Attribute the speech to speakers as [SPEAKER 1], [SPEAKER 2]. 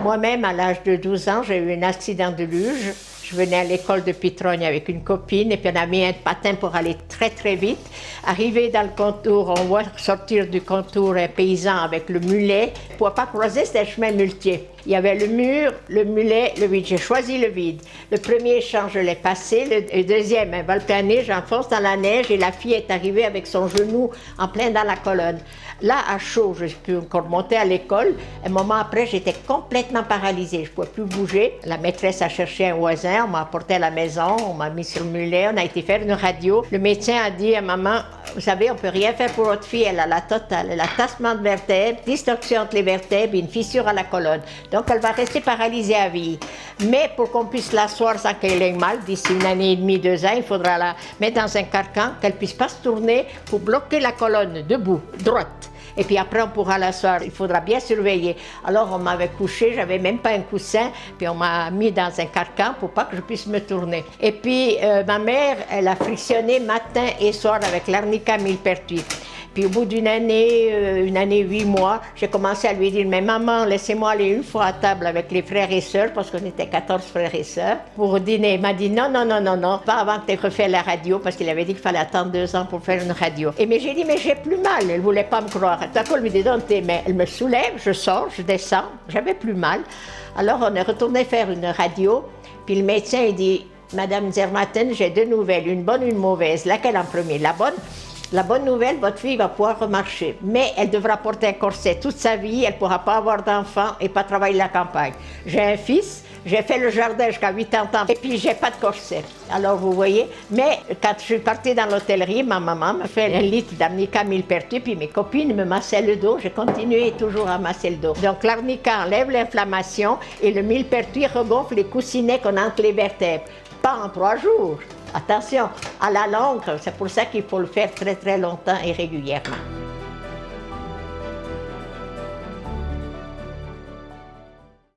[SPEAKER 1] Moi-même, à l'âge de 12 ans, j'ai eu un accident de luge. Je venais à l'école de Pitrogne avec une copine et puis on a mis un patin pour aller très très vite. Arrivé dans le contour, on voit sortir du contour un paysan avec le mulet. Pour ne pas croiser, c'était un chemin muletier. Il y avait le mur, le mulet, le vide. J'ai choisi le vide. Le premier échange, je l'ai passé. Le deuxième, un vol plané, j'enfonce dans la neige et la fille est arrivée avec son genou en plein dans la colonne. Là, à chaud, je peux encore monter à l'école. Un moment après, j'étais complètement paralysée. Je ne pouvais plus bouger. La maîtresse a cherché un voisin, on m'a apporté à la maison, on m'a mis sur le mulet, on a été faire une radio. Le médecin a dit à maman, vous savez, on ne peut rien faire pour votre fille, elle a la totale. Elle a tassement de vertèbres, distorsion entre les vertèbres et une fissure à la colonne. Donc, elle va rester paralysée à vie. Mais pour qu'on puisse l'asseoir sans qu'elle ait mal, d'ici 1 année et demie, 2 ans, il faudra la mettre dans un carcan, qu'elle ne puisse pas se tourner pour bloquer la colonne debout, droite. Et puis après, on pourra l'asseoir. Il faudra bien surveiller. Alors, on m'avait couché, j'avais même pas un coussin, puis on m'a mis dans un carcan pour pas que je puisse me tourner. Et puis, ma mère, elle a frictionné matin et soir avec l'arnica millepertuis. Puis au bout d'une année, 8 mois, j'ai commencé à lui dire, mais maman, laissez-moi aller une fois à table avec les frères et sœurs, parce qu'on était 14 frères et sœurs, pour dîner. Il m'a dit, non, pas avant que tu aies refait la radio, parce qu'il avait dit qu'il fallait attendre 2 ans pour faire une radio. Mais j'ai dit, mais j'ai plus mal. Elle ne voulait pas me croire. Tout à coup, elle me dit, non, mais elle me soulève, je sors, je descends, j'avais plus mal. Alors on est retourné faire une radio, puis le médecin, il dit, Madame Zermatten, j'ai 2 nouvelles, une bonne, une mauvaise. Laquelle en premier? La bonne nouvelle, votre fille va pouvoir remarcher, mais elle devra porter un corset toute sa vie, elle ne pourra pas avoir d'enfant et pas travailler la campagne. J'ai un fils, j'ai fait le jardin jusqu'à 80 ans et puis j'ai pas de corset. Alors vous voyez, mais quand je suis partie dans l'hôtellerie, ma maman m'a fait 1 litre d'arnica millepertuis, puis mes copines me massaient le dos, j'ai continué toujours à masser le dos. Donc l'arnica enlève l'inflammation et le millepertuis regonfle les coussinets qu'on a entre les vertèbres. Pas en 3 jours. Attention, à la longue, c'est pour ça qu'il faut le faire très très longtemps et régulièrement.